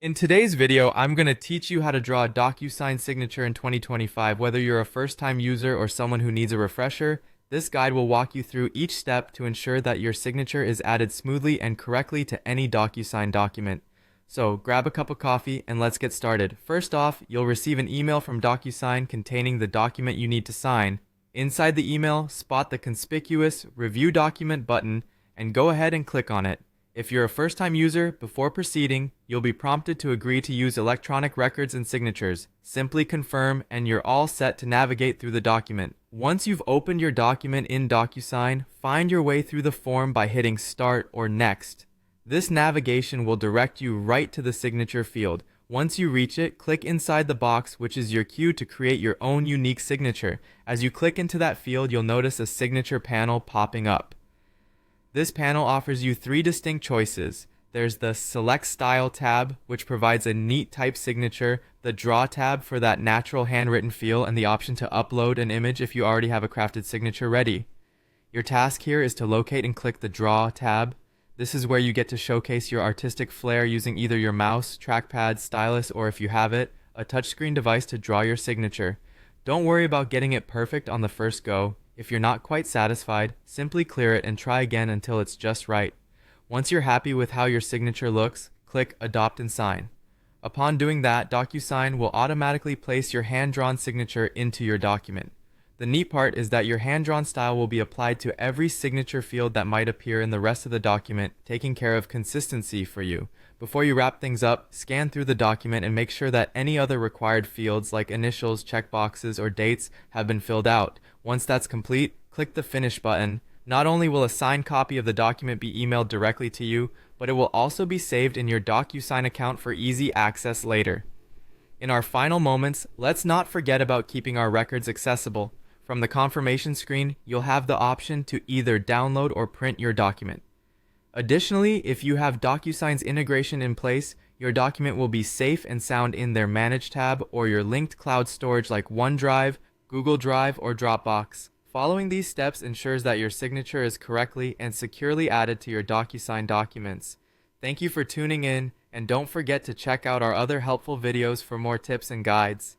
In today's video, I'm going to teach you how to draw a DocuSign signature in 2025. Whether you're a first-time user or someone who needs a refresher, this guide will walk you through each step to ensure that your signature is added smoothly and correctly to any DocuSign document. So grab a cup of coffee and let's get started. First off, you'll receive an email from DocuSign containing the document you need to sign. Inside the email, spot the conspicuous Review Document button and go ahead and click on it. If you're a first-time user, before proceeding, you'll be prompted to agree to use electronic records and signatures. Simply confirm and you're all set to navigate through the document. Once you've opened your document in DocuSign, find your way through the form by hitting Start or Next. This navigation will direct you right to the signature field. Once you reach it, click inside the box, which is your cue to create your own unique signature. As you click into that field, you'll notice a signature panel popping up. This panel offers you three distinct choices. There's the Select Style tab, which provides a neat type signature, the Draw tab for that natural handwritten feel, and the option to upload an image if you already have a crafted signature ready. Your task here is to locate and click the Draw tab. This is where you get to showcase your artistic flair using either your mouse, trackpad, stylus, or if you have it, a touchscreen device to draw your signature. Don't worry about getting it perfect on the first go. If you're not quite satisfied, simply clear it and try again until it's just right. Once you're happy with how your signature looks, click Adopt and Sign. Upon doing that, DocuSign will automatically place your hand-drawn signature into your document. The neat part is that your hand-drawn style will be applied to every signature field that might appear in the rest of the document, taking care of consistency for you. Before you wrap things up, scan through the document and make sure that any other required fields like initials, checkboxes, or dates have been filled out. Once that's complete, click the Finish button. Not only will a signed copy of the document be emailed directly to you, but it will also be saved in your DocuSign account for easy access later. In our final moments, let's not forget about keeping our records accessible. From the confirmation screen, you'll have the option to either download or print your document. Additionally, if you have DocuSign's integration in place, your document will be safe and sound in their Manage tab or your linked cloud storage like OneDrive, Google Drive, or Dropbox. Following these steps ensures that your signature is correctly and securely added to your DocuSign documents. Thank you for tuning in, and don't forget to check out our other helpful videos for more tips and guides.